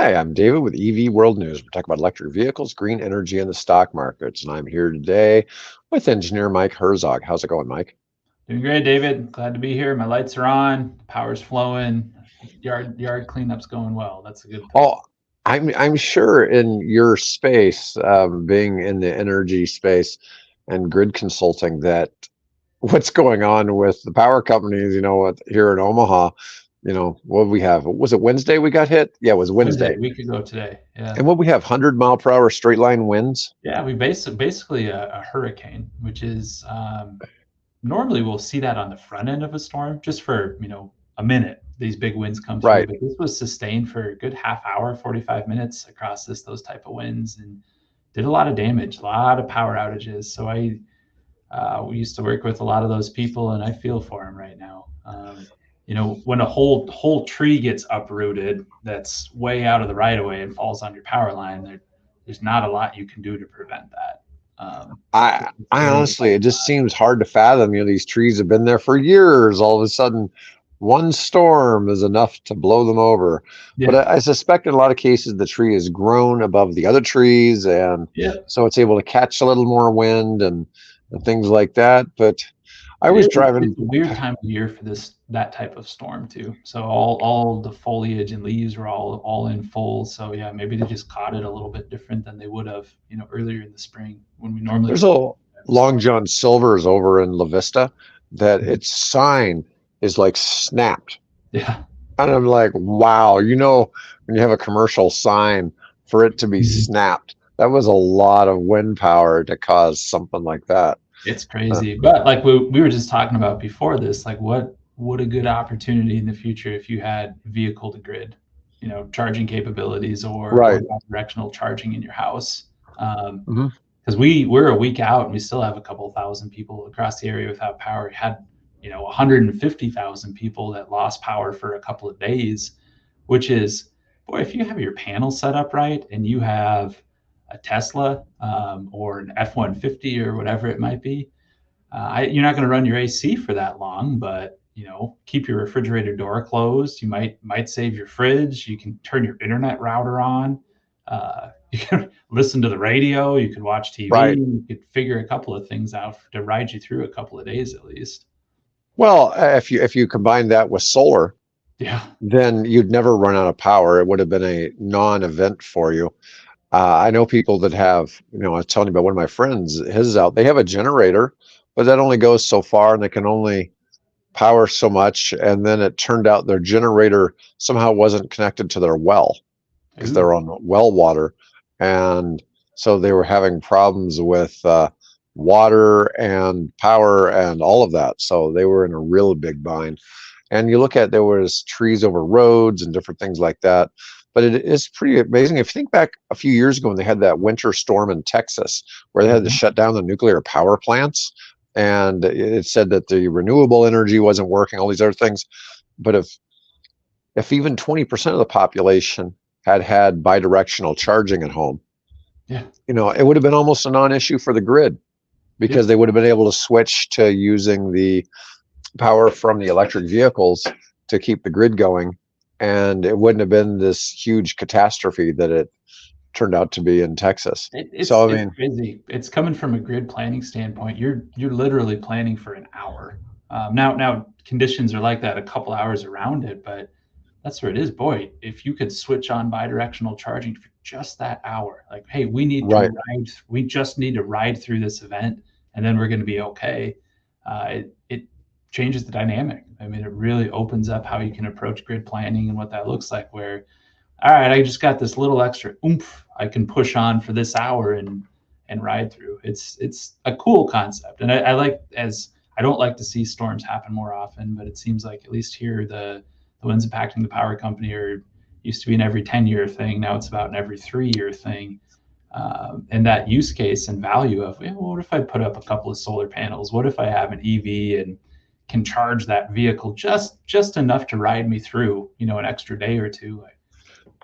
Hi, I'm David with EV World News. We're talking about electric vehicles, green energy, and the stock markets. And I'm here today with engineer Mike Herzog. How's it going, Mike? Doing great, David. Glad to be here. My lights are on, power's flowing, yard cleanup's going well. That's a good thing. Oh, I'm sure in your space, being in the energy space and grid consulting, that what's going on with the power companies, here in Omaha, what we have? Was it Wednesday we got hit? Yeah, it was Wednesday, Wednesday. a week ago today. Yeah. And what we have, 100-mile-per-hour straight line winds? Yeah, we basically a hurricane, which is normally we'll see that on the front end of a storm just for, a minute. These big winds come through, Right. but this was sustained for a good half hour, 45 minutes across those type of winds and did a lot of damage, a lot of power outages. So we used to work with a lot of those people, and I feel for them right now. When a whole tree gets uprooted that's way out of the right of way and falls on your power line, there's not a lot you can do to prevent that. I honestly, it just seems hard to fathom. These trees have been there for years. All of a sudden, one storm is enough to blow them over. Yeah. But I suspect in a lot of cases, the tree has grown above the other trees, and so it's able to catch a little more wind and things like that. But I was driving. It's a weird time of year for that type of storm too. So all the foliage and leaves were all in full. So yeah, maybe they just caught it a little bit different than they would have, earlier in the spring when we normally. There's a Long John Silver's over in La Vista that its sign is like snapped. Yeah. And I'm like, wow, when you have a commercial sign, for it to be snapped, that was a lot of wind power to cause something like that. It's crazy. But like we were just talking about before this, like what a good opportunity in the future if you had vehicle to grid, charging capabilities or directional charging in your house. Because we're a week out and we still have a couple thousand people across the area without power. We had 150,000 people that lost power for a couple of days, which is, boy, if you have your panel set up right and you have a Tesla or an F-150 or whatever it might be, you're not going to run your AC for that long, but keep your refrigerator door closed. You might save your fridge. You can turn your internet router on. You can listen to the radio. You can watch TV. Right. You could figure a couple of things out to ride you through a couple of days at least. Well, if you combine that with solar, yeah, then you'd never run out of power. It would have been a non-event for you. I know people that have, I was telling you about one of my friends, they have a generator, but that only goes so far and they can only power so much. And then it turned out their generator somehow wasn't connected to their well because they're on well water. And so they were having problems with water and power and all of that. So they were in a real big bind. And you look at, there was trees over roads and different things like that. But it is pretty amazing. If you think back a few years ago when they had that winter storm in Texas, where they had to shut down the nuclear power plants, and it said that the renewable energy wasn't working, all these other things. But if even 20% of the population had bidirectional charging at home, yeah, it would have been almost a non-issue for the grid, because they would have been able to switch to using the power from the electric vehicles to keep the grid going. And it wouldn't have been this huge catastrophe that it turned out to be in Texas. It's crazy. It's coming from a grid planning standpoint. You're literally planning for an hour. Now conditions are like that a couple hours around it, but that's where it is. Boy, if you could switch on bidirectional charging for just that hour, like, hey, we just need to ride through this event, and then we're going to be okay. It changes the dynamic. I mean, it really opens up how you can approach grid planning and what that looks like, where, all right, I just got this little extra oomph I can push on for this hour and ride through. It's a cool concept. And I don't like to see storms happen more often, but it seems like at least here, the winds impacting the power company used to be an every 10-year thing. Now it's about an every 3-year thing. And that use case and value of, what if I put up a couple of solar panels? What if I have an EV and can charge that vehicle just enough to ride me through, an extra day or two?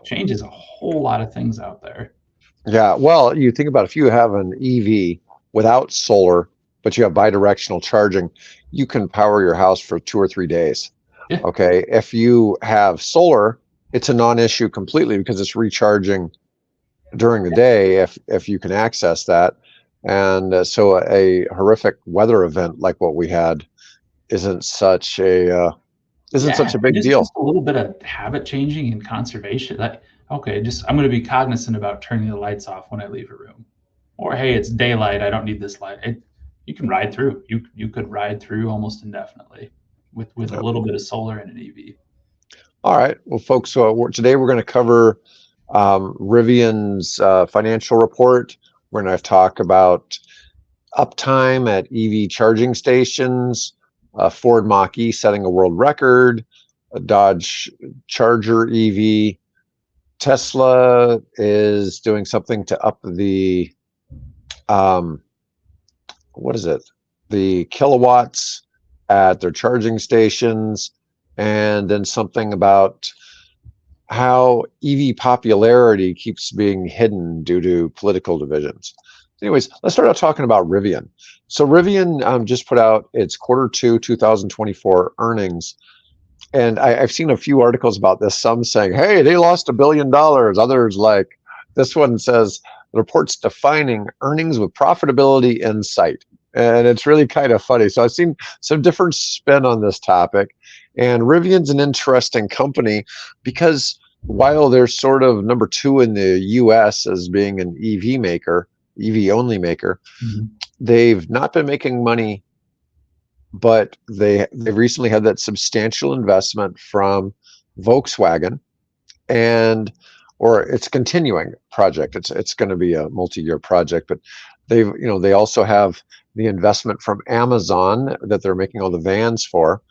Changes a whole lot of things out there. Yeah, well, you think about if you have an EV without solar, but you have bidirectional charging, you can power your house for 2 or 3 days. Yeah. Okay, if you have solar it's a non-issue completely because it's recharging during the day if you can access that. And so a horrific weather event like what we had isn't such a Yeah, big just deal. a little bit of habit changing and conservation. Like, okay, just I'm going to be cognizant about turning the lights off when I leave a room, or hey, it's daylight, I don't need this light. You can ride through. You could ride through almost indefinitely with a Yeah. little bit of solar and an EV. All right, well, folks, today we're going to cover Rivian's financial report. We're going to talk about uptime at EV charging stations, Ford Mach-E setting a world record, a Dodge Charger EV. Tesla is doing something to up the um, what is it? The kilowatts at their charging stations, and then something about how EV popularity keeps being hidden due to political divisions. Anyways, let's start out talking about Rivian. So Rivian just put out its Q2 2024 earnings, and I've seen a few articles about this. Some saying, "Hey, they lost $1 billion." Others, like this one, says the report's defining earnings with profitability in sight, and it's really kind of funny. So I've seen some different spin on this topic, and Rivian's an interesting company because while they're sort of number two in the U.S. as being an EV maker, EV only maker, they've not been making money, but they recently had that substantial investment from Volkswagen, and or it's a continuing project. It's going to be a multi-year project, but they also have the investment from Amazon that they're making all the vans for,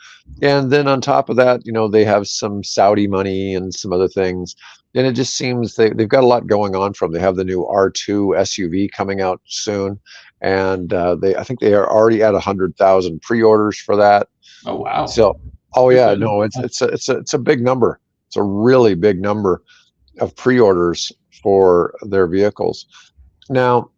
and then on top of that, they have some Saudi money and some other things, and it just seems they've got a lot going on. They have the new R2 SUV coming out soon, and I think they are already at 100,000 pre-orders for that. Oh wow! So, oh yeah, no, it's a big number. It's a really big number of pre-orders for their vehicles. Now,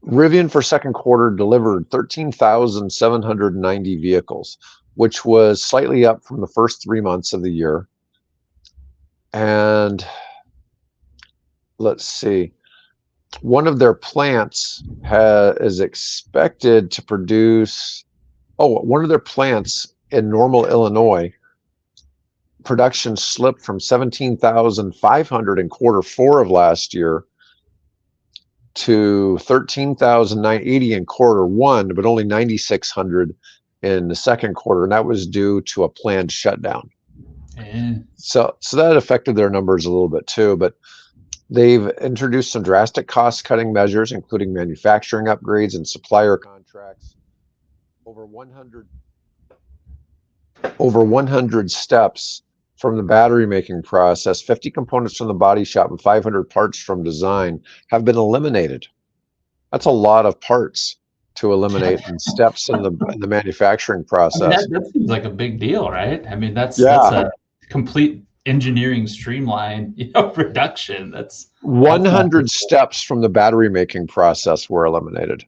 Rivian for second quarter delivered 13,790 vehicles, which was slightly up from the first 3 months of the year. And let's see, one of their plants is expected to produce, one of their plants in Normal, Illinois, production slipped from 17,500 in Q4 of last year to 13,980 in Q1, but only 9,600 in the second quarter, and that was due to a planned shutdown. So that affected their numbers a little bit too, but they've introduced some drastic cost-cutting measures, including manufacturing upgrades and supplier contracts. Over 100 steps from the battery making process, 50 components from the body shop, and 500 parts from design have been eliminated. That's a lot of parts to eliminate and steps in the manufacturing process. That seems like a big deal, right? I mean, that's a complete engineering streamline, reduction. That's 100 steps from the battery making process were eliminated.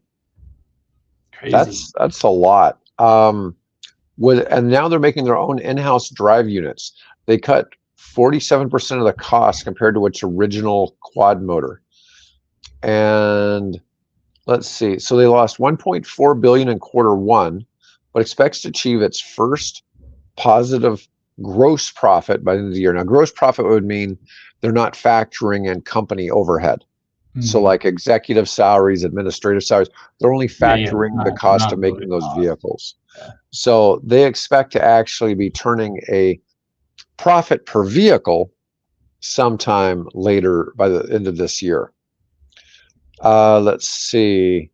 Crazy. That's a lot. And now they're making their own in-house drive units. They cut 47% of the cost compared to its original quad motor. And let's see, so they lost 1.4 billion in Q1, but expects to achieve its first positive gross profit by the end of the year. Now, gross profit would mean they're not factoring in company overhead. So like executive salaries, administrative salaries, they're only factoring the cost of making those vehicles. So they expect to actually be turning a profit per vehicle sometime later by the end of this year. Let's see.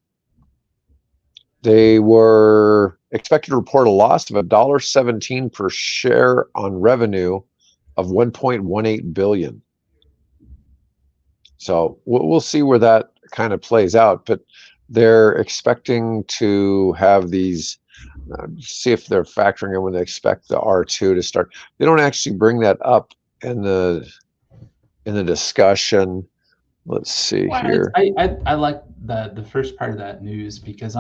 They were expected to report a loss of $1.17 per share on revenue of 1.18 billion. So we'll see where that kind of plays out, but they're expecting to have these, see if they're factoring in when they expect the R2 to start. They don't actually bring that up in the discussion. Let's see here. I like the first part of that news because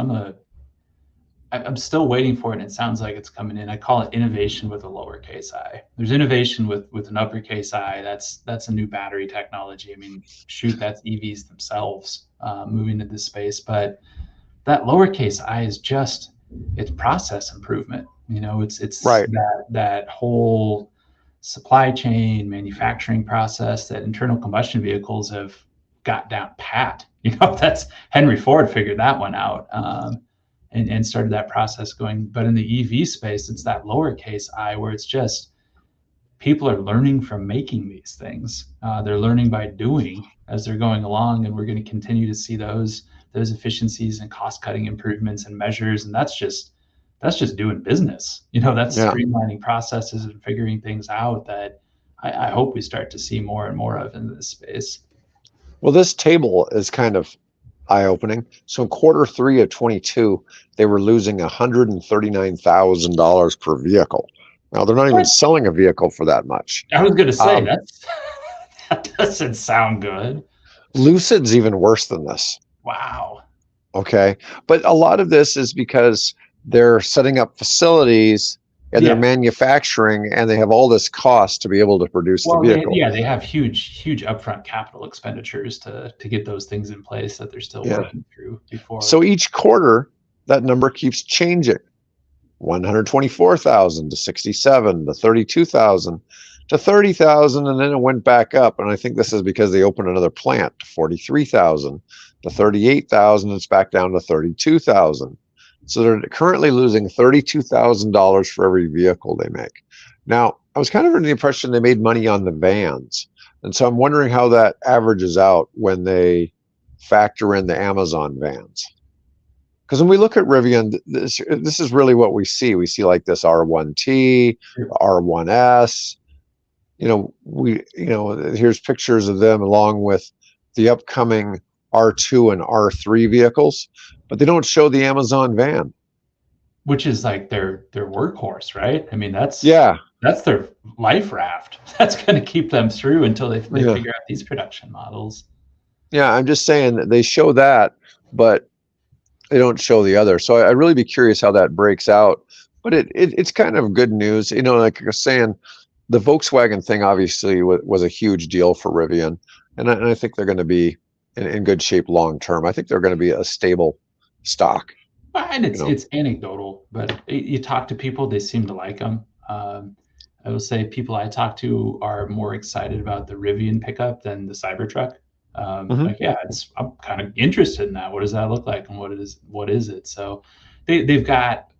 I'm still waiting for it, and it sounds like it's coming in. I call it innovation with a lowercase I. There's innovation with an uppercase I. That's a new battery technology. I mean, shoot, that's EVs themselves moving into this space. But that lowercase I is just it's process improvement. It's Right. that whole supply chain manufacturing process that internal combustion vehicles have got down pat. That's Henry Ford figured that one out. And started that process going. But in the EV space, it's that lowercase I where it's just people are learning from making these things. They're learning by doing as they're going along, and we're going to continue to see those efficiencies and cost cutting improvements and measures. And that's just doing business. That's Yeah. streamlining processes and figuring things out that I hope we start to see more and more of in this space. Well, this table is kind of eye-opening. So in Q3 of 22, they were losing $139,000 per vehicle. Now they're not even What? selling a vehicle for that much. I was going to say Um, that's that doesn't sound good. Lucid's even worse than this. Wow. Okay. But a lot of this is because they're setting up facilities and they're Yeah. manufacturing and they have all this cost to be able to produce the Well, vehicle. they have huge upfront capital expenditures to get those things in place that they're still Yeah. working through before. So each quarter, that number keeps changing. 124,000 to 67 to 32,000 to 30,000, and then it went back up. And I think this is because they opened another plant to 43,000 to 38,000. It's back down to 32,000. So they're currently losing $32,000 for every vehicle they make. Now, I was kind of under the impression they made money on the vans. And so I'm wondering how that averages out when they factor in the Amazon vans. Because when we look at Rivian, this is really what we see. We see like this R1T, R1S. Here's pictures of them along with the upcoming R2 and R3 vehicles, but they don't show the Amazon van. Which is like their workhorse, right? I mean, that's Yeah. their life raft. That's going to keep them through until they Yeah. figure out these production models. Yeah, I'm just saying that they show that, but they don't show the other. So I'd really be curious how that breaks out. But it's kind of good news. Like I was saying, the Volkswagen thing obviously was a huge deal for Rivian. And I think they're going to be in good shape long term. I think they're going to be a stable stock. And it's anecdotal, but you talk to people, they seem to like them. I will say people I talk to are more excited about the Rivian pickup than the Cybertruck. Like, yeah, I'm kind of interested in that. What does that look like, and what is it? So they've got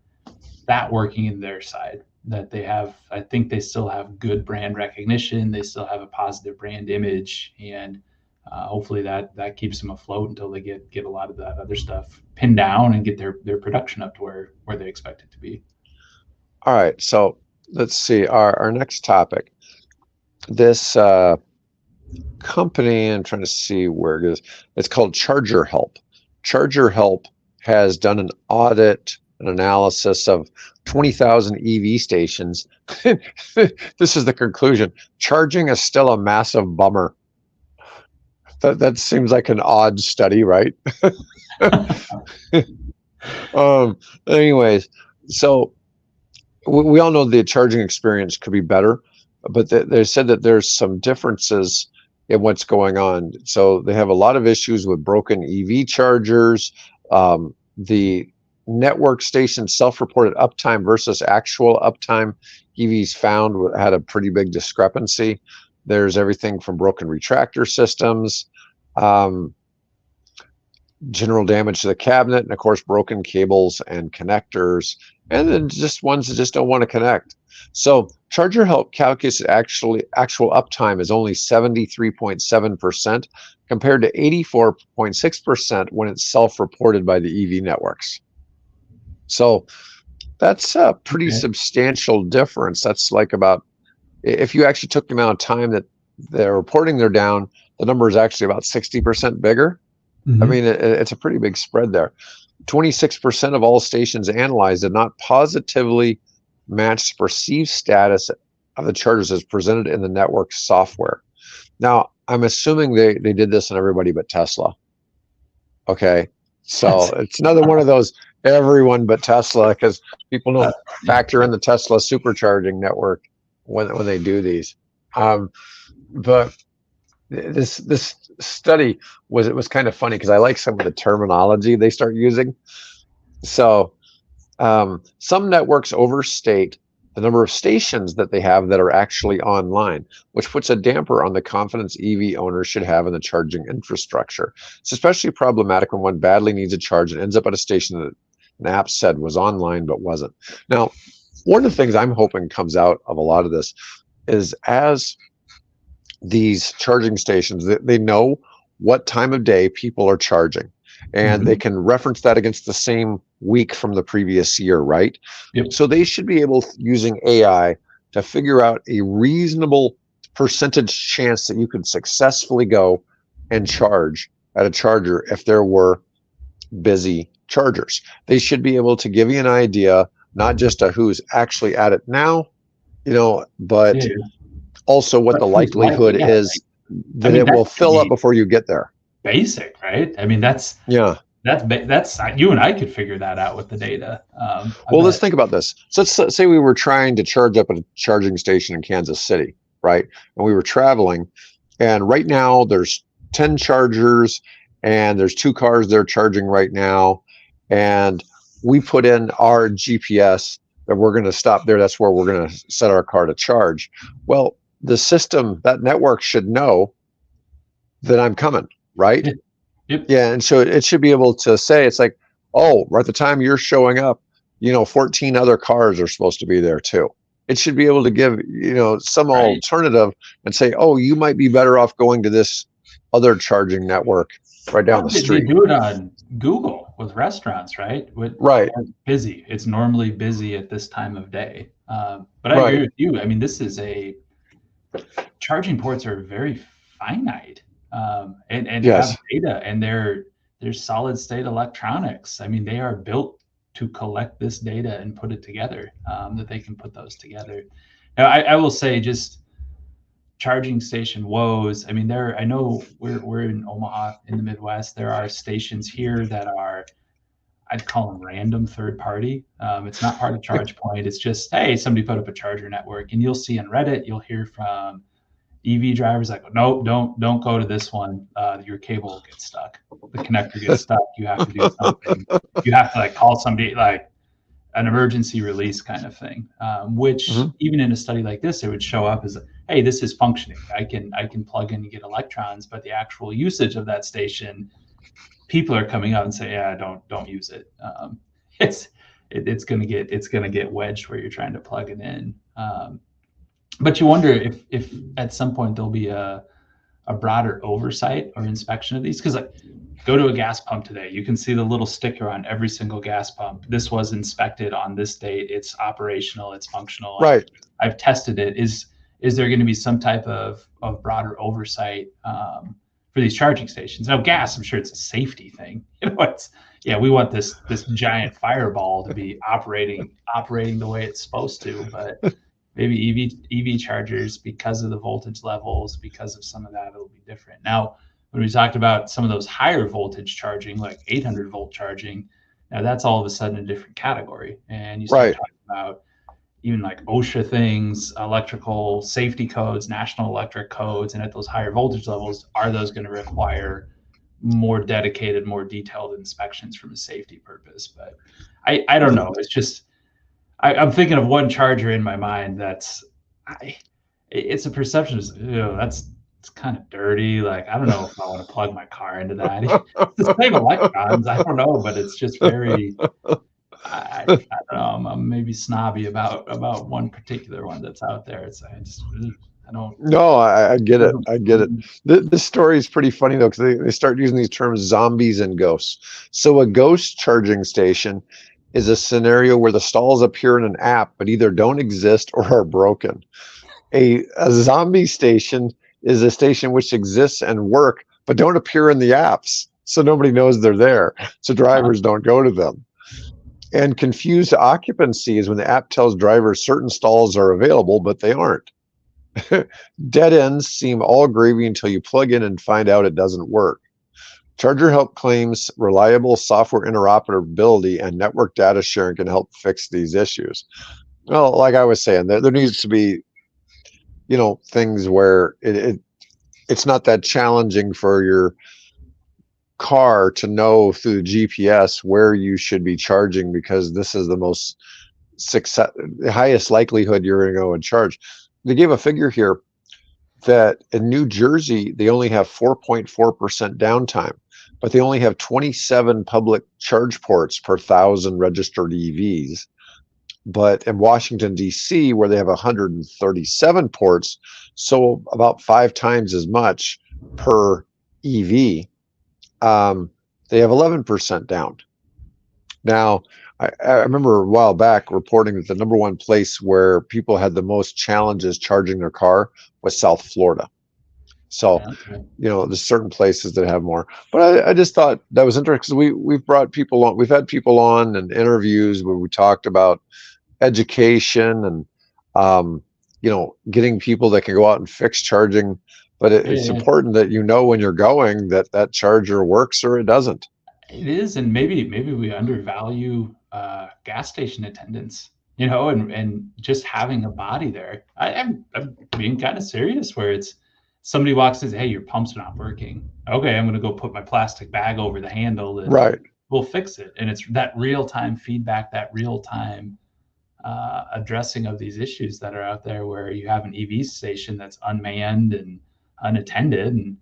that working in their side. That they have, I think they still have good brand recognition. They still have a positive brand image, and hopefully that keeps them afloat until they get a lot of that other stuff pinned down and get their production up to where they expect it to be. All right, so let's see our next topic. This company, I'm trying to see where it is. It's called Charger Help. Charger Help has done an audit, an analysis of 20,000 EV stations. This is the conclusion. Charging is still a massive bummer. That seems like an odd study, right? Anyways, so we all know the charging experience could be better, but they said that there's some differences in what's going on. So they have a lot of issues with broken EV chargers. The network station self-reported uptime versus actual uptime EVs found had a pretty big discrepancy. There's everything from broken retractor systems, general damage to the cabinet, and of course broken cables and connectors, and then just ones that just don't want to connect. So Charger Help calculates that actual uptime is only 73.7% compared to 84.6% when it's self-reported by the EV networks. So that's a pretty substantial difference. That's like about, if you actually took the amount of time that they're reporting they're down, the number is actually about 60% bigger. I mean, it's a pretty big spread there. 26% of all stations analyzed did not positively match the perceived status of the chargers as presented in the network software. Now, I'm assuming they did this on everybody but Tesla. Okay. So it's another one of those, everyone but Tesla, because people Uh, don't factor in the Tesla supercharging network when they do these. But this study was kind of funny because I like some of the terminology they start using. So some networks overstate the number of stations that they have that are actually online, which puts a damper on the confidence EV owners should have in the charging infrastructure. It's especially problematic when one badly needs a charge and ends up at a station that an app said was online but wasn't. Now, one of the things I'm hoping comes out of a lot of this is as these charging stations, they know what time of day people are charging, and they can reference that against the same week from the previous year, right? Yep. So they should be able, using AI, to figure out a reasonable percentage chance that you could successfully go and charge at a charger if there were busy chargers. They should be able to give you an idea, not just of who's actually at it now, but Yeah. also what But the who's likelihood yeah, is I that mean, it that will should fill up be before you get there. basic, right? I mean, that's Yeah. you and I could figure that out with the data. I Well, let's bet. think about this. So let's say we were trying to charge up at a charging station in Kansas City, right? And we were traveling, and right now there's 10 chargers, and there's 2 cars there charging right now, and we put in our GPS that we're going to stop there. That's where we're going to set our car to charge. Well, the system, that network should know that I'm coming, right? Yeah. Yep. Yeah, and so it should be able to say, it's like, oh, right at the time you're showing up, 14 other cars are supposed to be there too. It should be able to give, some Right. alternative and say, oh, you might be better off going to this other charging network right down the They street. do it on Google with restaurants, right? Right. Busy. It's normally busy at this time of day. But I Right. agree with you. I mean, charging ports are very finite, and Yes. have data, and they're solid state electronics. I mean, they are built to collect this data and put it together, that they can put those together. Now, I will say, just charging station woes. I mean, I know we're in Omaha in the Midwest. There are stations here that are, I'd call them random third party. It's not part of ChargePoint. It's just, hey, somebody put up a charger network, and you'll see on Reddit, you'll hear from EV drivers like, nope, don't go to this one. Your cable will get stuck. The connector gets stuck. You have to do something. You have to call somebody, like an emergency release kind of thing. Which even in a study like this, it would show up as, hey, this is functioning. I can plug in and get electrons, but the actual usage of that station, people are coming out and say, yeah, don't use it. It's gonna get wedged where you're trying to plug it in. But you wonder if at some point there'll be a broader oversight or inspection of these, because go to a gas pump today, you can see the little sticker on every single gas pump. This was inspected on this date. It's operational. It's functional. Right. I've tested it. Is there going to be some type of broader oversight for these charging stations? Now, gas, I'm sure it's a safety thing. We want this giant fireball to be operating the way it's supposed to, but maybe EV chargers, because of the voltage levels, because of some of that, it'll be different. Now, when we talked about some of those higher voltage charging, like 800 volt charging, now that's all of a sudden a different category. And you start talking about even like OSHA things, electrical safety codes, national electric codes, and at those higher voltage levels, are those going to require more dedicated, more detailed inspections from a safety purpose? But I don't know. It's just, I'm thinking of one charger in my mind it's a perception of, it's kind of dirty. Like, I don't know if I want to plug my car into that. It's the same electrons. I don't know, but it's just very, I don't know. I'm maybe snobby about one particular one that's out there. I don't. No, I get it. I get it. This story is pretty funny though, because they start using these terms, zombies and ghosts. So a ghost charging station is a scenario where the stalls appear in an app, but either don't exist or are broken. A zombie station is a station which exists and work, but don't appear in the apps. So nobody knows they're there. So drivers don't go to them. And confused occupancy is when the app tells drivers certain stalls are available, but they aren't. Dead ends seem all gravy until you plug in and find out it doesn't work. Charger Help claims reliable software interoperability and network data sharing can help fix these issues. Well, like I was saying, there needs to be, things where it's not that challenging for your car to know through the GPS where you should be charging, because this is the most the highest likelihood you're going to go and charge. They gave a figure here that in New Jersey, they only have 4.4% downtime, but they only have 27 public charge ports per 1,000 registered EVs. But in Washington, D.C., where they have 137 ports, so about 5 times as much per EV, they have 11% down. Now, I remember a while back reporting that the number one place where people had the most challenges charging their car was South Florida. So, Okay. there's certain places that have more. But I just thought that was interesting, because we've brought people on. We've had people on and interviews where we talked about education and, getting people that can go out and fix charging. But it's Yeah, important that when you're going that charger works or it doesn't. it is, and maybe we undervalue gas station attendants, and just having a body there. I'm being kind of serious, where it's somebody walks and says, "Hey, your pump's not working." Okay, I'm going to go put my plastic bag over the handle, and Right. we'll fix it. And it's that real time feedback, that real time addressing of these issues that are out there, where you have an EV station that's unmanned and unattended, and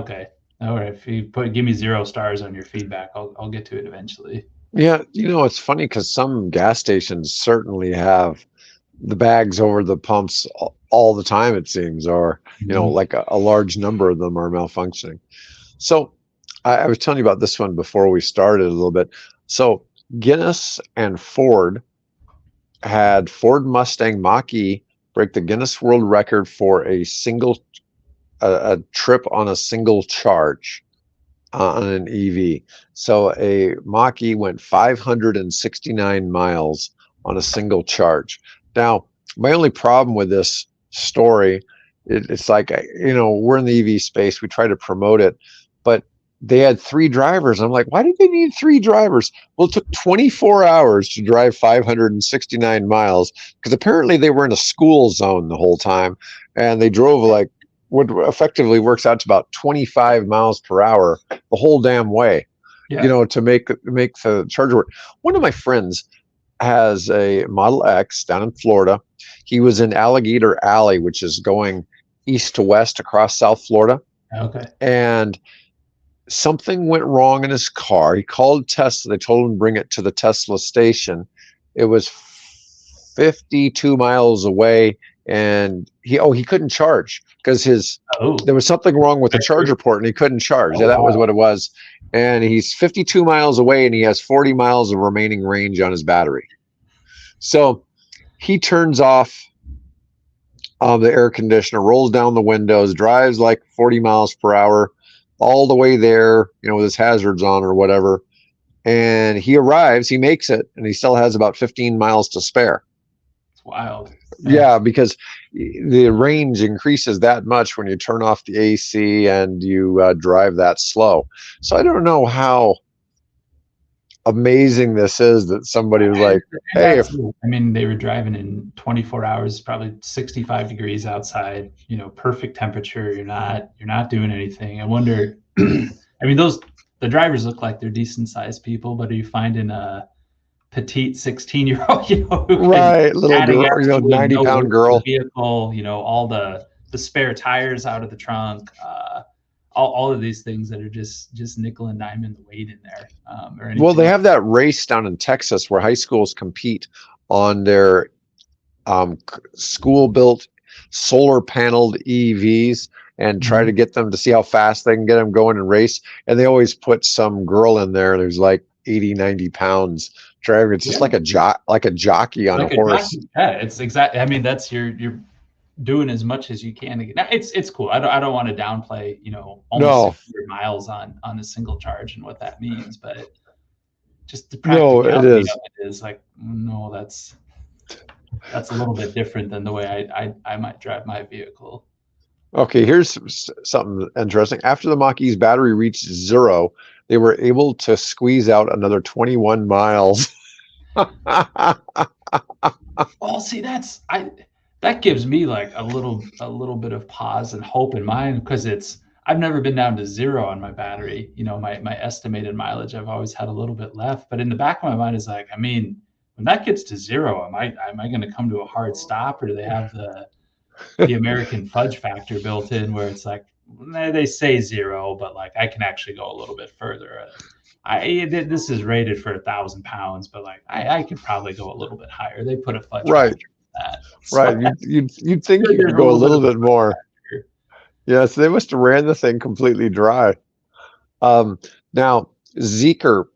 okay. All right. If you give me 0 stars on your feedback, I'll get to it eventually. Yeah, it's funny because some gas stations certainly have the bags over the pumps all the time, it seems, or like a large number of them are malfunctioning. So I was telling you about this one before we started a little bit. So Guinness and Ford had Ford Mustang Mach-E break the Guinness World Record for a trip on a single charge on an EV. So a Mach-E went 569 miles on a single charge. Now, my only problem with this story, it's like, we're in the EV space, we try to promote it, but they had 3 drivers. I'm like, why did they need 3 drivers? Well, it took 24 hours to drive 569 miles, because apparently they were in a school zone the whole time, and they drove like what effectively works out to about 25 miles per hour the whole damn way, Yeah. to make the charger work. One of my friends has a Model X down in Florida. He was in Alligator Alley, which is going east to west across South Florida. Okay. And something went wrong in his car. He called Tesla. They told him to bring it to the Tesla station. It was 52 miles away, and he couldn't charge because there was something wrong with the charger port, and he couldn't charge. Oh, Yeah, that was wow. what it was. And he's 52 miles away, and he has 40 miles of remaining range on his battery. So he turns off the air conditioner, rolls down the windows, drives like 40 miles per hour all the way there, with his hazards on or whatever. And he arrives, he makes it, and he still has about 15 miles to spare. It's wild. Yeah, because the range increases that much when you turn off the AC and you drive that slow. So I don't know how amazing this is that somebody was like, And hey, they were driving in 24 hours, probably 65 degrees outside, perfect temperature. You're not doing anything. I wonder, the drivers look like they're decent sized people, but are you finding a petite 16-year-old, right, little girl, 90-pound girl, vehicle, all the spare tires out of the trunk, all of these things that are just nickel and diming the weight in there, or anything. Well, they have that race down in Texas where high schools compete on their school-built solar-paneled EVs and try to get them to see how fast they can get them going and race. And they always put some girl in there who's like 80, 90 pounds driving. It's just like a jockey on a horse. Yeah, it's exactly. That's you're doing as much as you can to get. Now, it's cool. I don't want to downplay, almost 600 miles on a single charge and what that means, but just the practicality of it is like, no, that's a little bit different than the way I might drive my vehicle. Okay, here's something interesting. After the Mach-E's battery reached zero, they were able to squeeze out another 21 miles. Well, see, that gives me like a little bit of pause and hope in mind because I've never been down to zero on my battery. My estimated mileage, I've always had a little bit left. But in the back of my mind is like, I mean, when that gets to zero, am I going to come to a hard stop, or do they have the American fudge factor built in where it's like they say zero, but like I can actually go a little bit further. This is rated for 1,000 pounds, but like I could probably go a little bit higher. They put a fudge Right, factor in that, so right. You'd think you there's could a go a little bit little of a bit more. factor. Yes, they must have ran the thing completely dry. Um, Now, Zeekr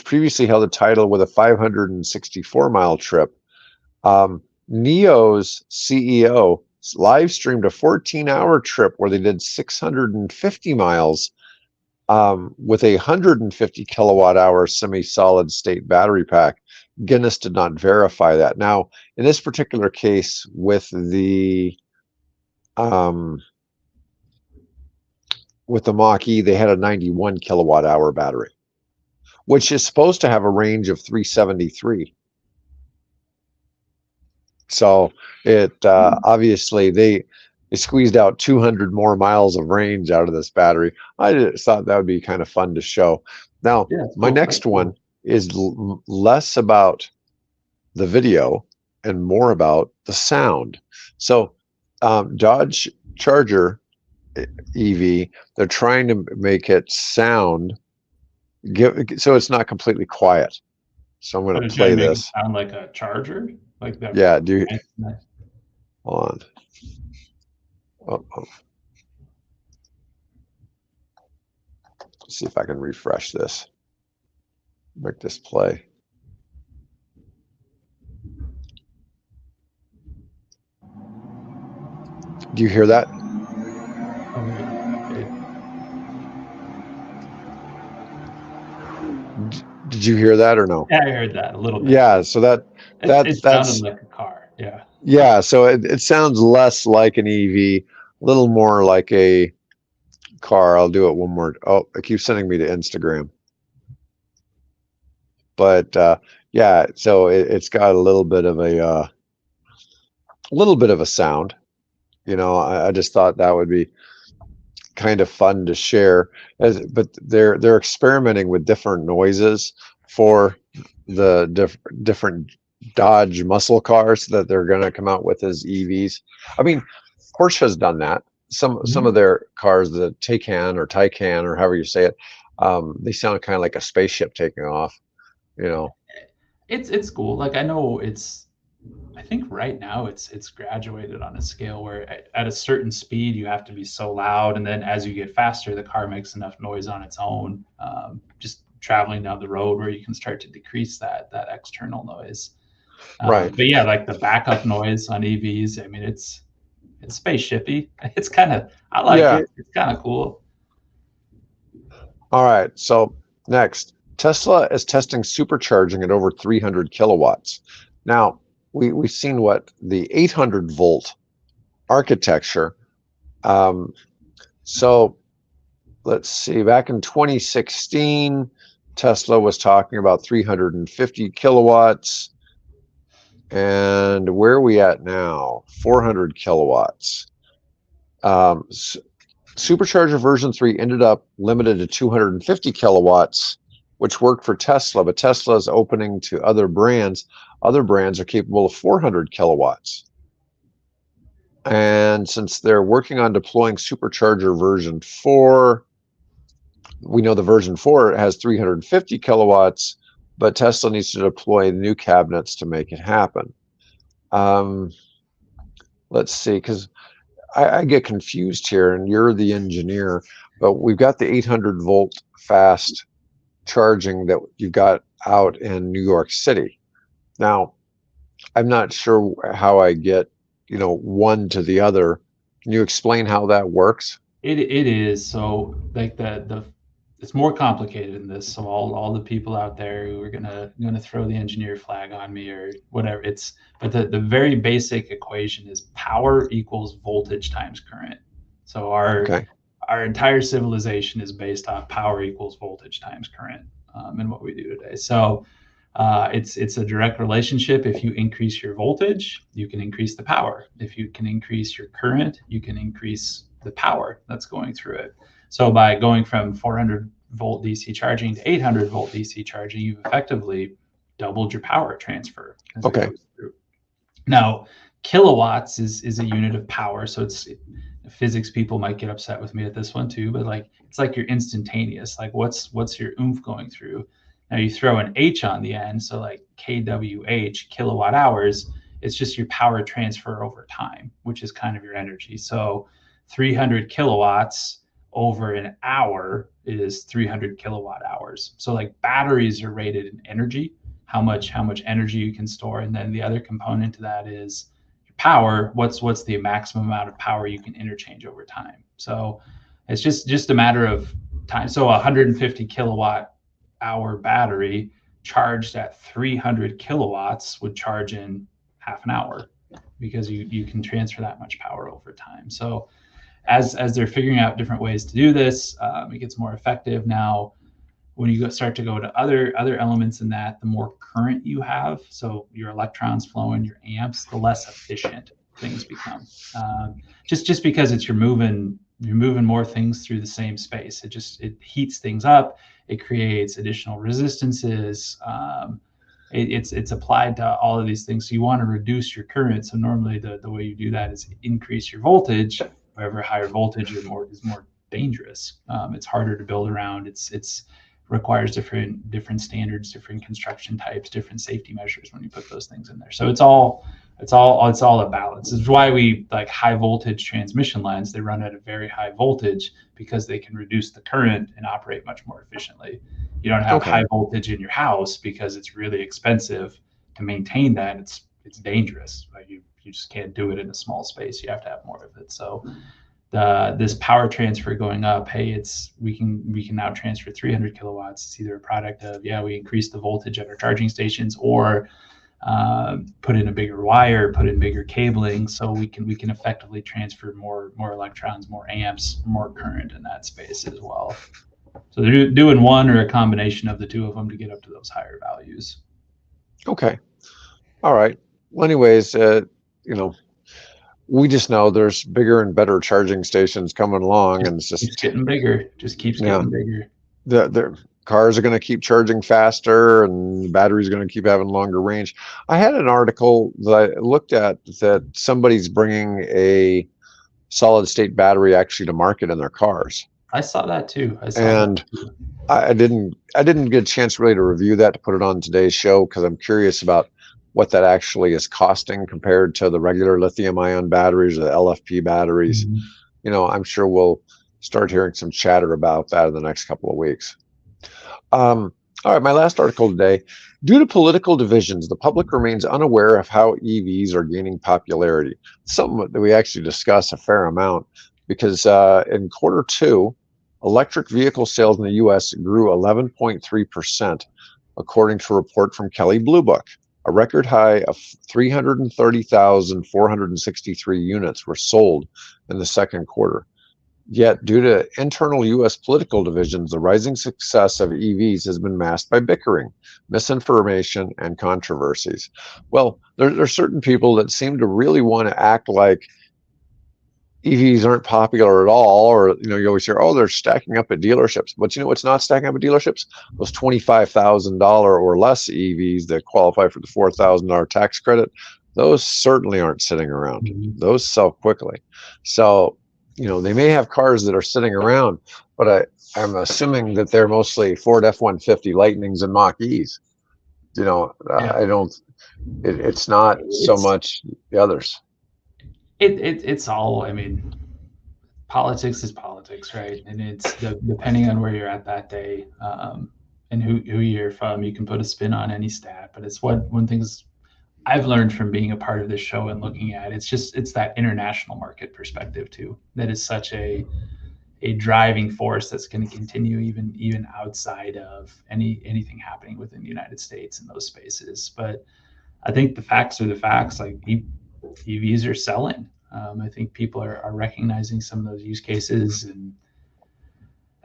previously held a title with a 564-mile trip. Neo's CEO live streamed a 14-hour trip where they did 650 miles with a 150 kilowatt hour semi-solid state battery pack. Guinness did not verify that. Now, in this particular case, um, with the Mach-E, they had a 91 kilowatt hour battery, which is supposed to have a range of 373. So it obviously they squeezed out 200 more miles of range out of this battery. I just thought that would be kind of fun to show. Now, Yeah, that's my cool. That's next one cool. is less about the video and more about the sound. So, Dodge Charger EV, they're trying to make it so it's not completely quiet. So I'm going So to they're trying play to make it this. sound like a charger, like that. Yeah, hold on. See if I can refresh this. Make this play. Do you hear that? Oh, okay. Did you hear that or no? Yeah, I heard that a little bit. Yeah, so It sounded that's like a car. Yeah. yeah, so it sounds less like an EV, a little more like a car. I'll do it one more. Oh, it keeps sending me to Instagram. But yeah, so it's got a little bit of a sound. I just thought that would be kind of fun to share. But they're experimenting with different noises for the different Dodge muscle cars that they're going to come out with as EVs. I mean, Porsche has done that. Some of Mhm. their cars, the Taycan or however you say it, they sound kind of like a spaceship taking off. You know, It's cool. Like I know I think right now it's graduated on a scale where at a certain speed you have to be so loud, and then as you get faster, the car makes enough noise on its own, just traveling down the road where you can start to decrease that external noise. right? But yeah, like the backup noise on EVs, I mean, it's spaceshipy. It's kind of I like Yeah. it. It's kind of cool. All right. So next, Tesla is testing supercharging at over 300 kilowatts. Now, we've seen what the 800 volt architecture. Um, so let's see, back in 2016, Tesla was talking about 350 kilowatts. And where are we at now? 400 kilowatts. Um, Supercharger version 3 ended up limited to 250 kilowatts, which worked for Tesla, but Tesla is opening to other brands. Other brands are capable of 400 kilowatts. And since they're working on deploying Supercharger version 4, we know the version 4 has 350 kilowatts, but Tesla needs to deploy new cabinets to make it happen. Um, let's see, because I get confused here, and you're the engineer, but we've got the 800 volt fast charging that you got out in New York City. Now, I'm not sure how I get, one to the other. Can you explain how that works? It is so like the it's more complicated than this. So all the people out there who are gonna throw the engineer flag on me or whatever, but the very basic equation is power equals voltage times current. So Okay. our entire civilization is based off power equals voltage times current in what we do today. So it's a direct relationship. If you increase your voltage, you can increase the power. If you can increase your current, you can increase the power that's going through it. So by going from 400 volt DC charging to 800 volt DC charging, you've effectively doubled your power transfer as it Okay. goes through. Now, kilowatts is a unit of power. So physics people might get upset with me at this one too, but like it's like you're instantaneous. Like what's your oomph going through? Now you throw an H on the end, so like kWh, kilowatt hours, it's just your power transfer over time, which is kind of your energy. So 300 kilowatts over an hour is 300 kilowatt hours. So like batteries are rated in energy, how much energy you can store, and then the other component to that is your power. What's the maximum amount of power you can interchange over time? So it's just a matter of time. So 150 kilowatt hour battery charged at 300 kilowatts would charge in half an hour because you can transfer that much power over time. So as they're figuring out different ways to do this, it gets more effective. Now, when you start to go to other elements in that, the more current you have, so your electrons flowing, your amps, the less efficient things become. Just because you're moving more things through the same space. It heats things up. It creates additional resistances. It's applied to all of these things. So you want to reduce your current. So normally the way you do that is increase your voltage. However, higher voltage is more dangerous. It's harder to build around. It's requires different standards, different construction types, different safety measures when you put those things in there. So it's all a balance. It's why we like high voltage transmission lines. They run at a very high voltage because they can reduce the current and operate much more efficiently. You don't have high voltage in your house because it's really expensive to maintain that. It's dangerous. Like you just can't do it in a small space. You have to have more of it. So this power transfer going up, hey, we can now transfer 300 kilowatts. It's either a product of we increase the voltage at our charging stations, or put in a bigger wire, put in bigger cabling, so we can effectively transfer more electrons, more amps, more current in that space as well. So they're doing one or a combination of the two of them to get up to those higher values. Okay. All right. Well, anyways, we just know there's bigger and better charging stations coming along, and it's just getting bigger. Just keeps getting bigger. The cars are going to keep charging faster, and batteries are going to keep having longer range. I had an article that I looked at that somebody's bringing a solid state battery actually to market in their cars. I saw that too. I didn't get a chance really to review that to put it on today's show because I'm curious about what that actually is costing compared to the regular lithium-ion batteries or the LFP batteries. Mm-hmm. I'm sure we'll start hearing some chatter about that in the next couple of weeks. All right, my last article today. Due to political divisions, the public remains unaware of how EVs are gaining popularity. Something that we actually discuss a fair amount because in Q2, electric vehicle sales in the U.S. grew 11.3%, according to a report from Kelley Blue Book. A record high of 330,463 units were sold in the second quarter. Yet, due to internal U.S. political divisions, the rising success of EVs has been masked by bickering, misinformation, and controversies. Well, there are certain people that seem to really want to act like EVs aren't popular at all, or you always hear, oh, they're stacking up at dealerships. But what's not stacking up at dealerships? Those $25,000 or less EVs that qualify for the $4,000 tax credit, those certainly aren't sitting around. Mm-hmm. Those sell quickly. So, they may have cars that are sitting around, but I'm assuming that they're mostly Ford F-150 Lightnings and Mach-E's. I don't. It's not so much the others. It's all, I mean, politics is politics, right? And it's depending on where you're at that day, and who you're from, you can put a spin on any stat. But it's one things I've learned from being a part of this show and looking at it's that international market perspective too. That is a driving force that's going to continue even outside of anything happening within the United States in those spaces. But I think the facts are the facts. Like EVs are selling. I think people are recognizing some of those use cases, and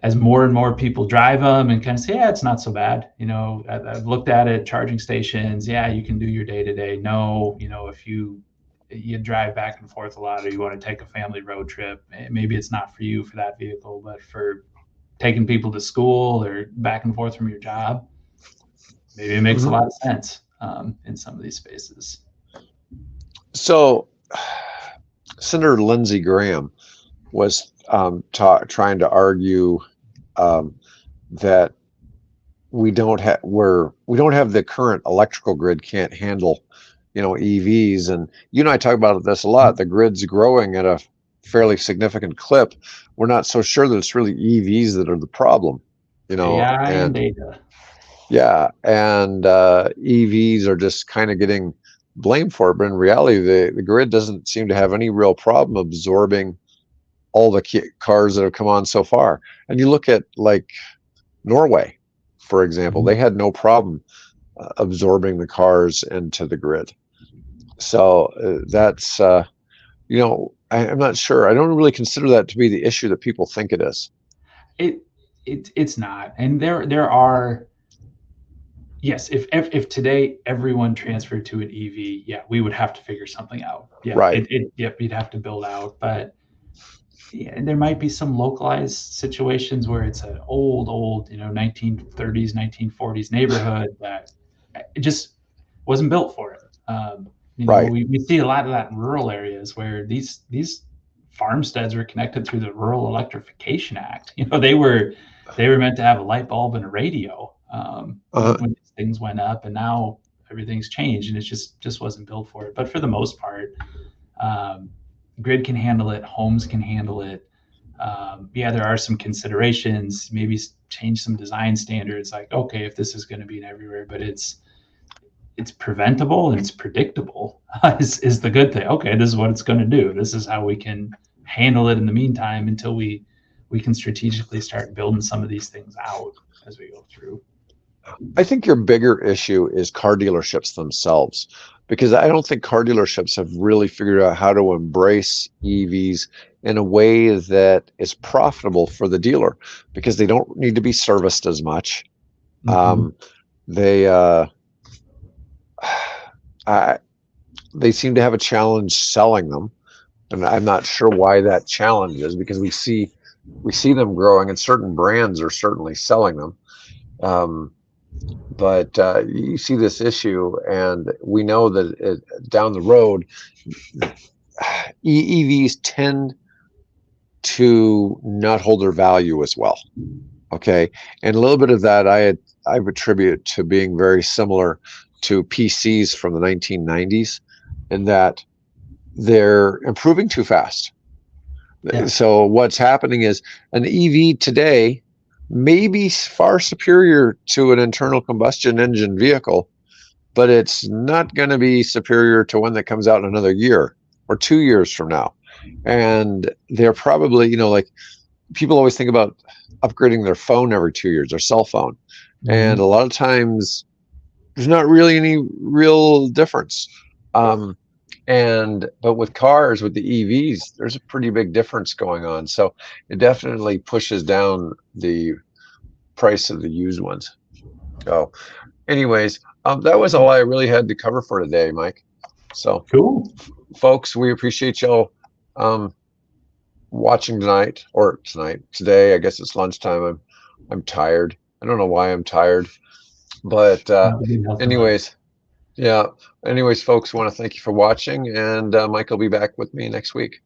as more and more people drive them and kind of say, yeah, it's not so bad. I've looked at it, charging stations. Yeah, you can do your day to day. No, if you drive back and forth a lot, or you want to take a family road trip, maybe it's not for you for that vehicle, but for taking people to school or back and forth from your job, maybe it makes a lot of sense in some of these spaces. So Senator Lindsey Graham was trying to argue that we don't have the current electrical grid can't handle EVs, and you and I talk about this a lot. The grid's growing at a fairly significant clip. We're not so sure that it's really EVs that are the problem, AI and data. Yeah, and EVs are just kind of getting blamed for it, but in reality the grid doesn't seem to have any real problem absorbing all the cars that have come on so far. And you look at like Norway, for example, they had no problem absorbing the cars into the grid. So that's I'm not sure. I don't really consider that to be the issue that people think it is. It's not. And there are, yes, if today everyone transferred to an EV, yeah, we would have to figure something out. Yeah, right. We'd have to build out, but yeah, there might be some localized situations where it's an old 1930s, 1940s neighborhood that it just wasn't built for it. Right. We see a lot of that in rural areas where these farmsteads were connected through the Rural Electrification Act. They were meant to have a light bulb and a radio when these things went up, and now everything's changed, and it just wasn't built for it. But for the most part, grid can handle it, homes can handle it. There are some considerations, maybe change some design standards, like, okay, if this is going to be in everywhere, but it's preventable and it's predictable is the good thing. Okay, this is what it's going to do. This is how we can handle it in the meantime until we can strategically start building some of these things out as we go through. I think your bigger issue is car dealerships themselves, because I don't think car dealerships have really figured out how to embrace EVs in a way that is profitable for the dealer, because they don't need to be serviced as much. They seem to have a challenge selling them, and I'm not sure why that challenge is, because we see them growing, and certain brands are certainly selling them. But you see this issue, and we know that down the road, EVs tend to not hold their value as well. Okay, and a little bit of that I attribute to being very similar to PCs from the 1990s, in that they're improving too fast. Yeah. So what's happening is an EV today may be far superior to an internal combustion engine vehicle, but it's not going to be superior to one that comes out in another year or 2 years from now. And they're probably, like people always think about upgrading their phone every 2 years, their cell phone. And a lot of times there's not really any real difference. But with cars, with the EVs, there's a pretty big difference going on. So it definitely pushes down the price of the used ones. So anyways, that was all I really had to cover for today, Mike. So cool. Folks, we appreciate y'all watching today. I guess it's lunchtime. I'm tired. I don't know why I'm tired, but anyways, folks, want to thank you for watching, and Mike will be back with me next week.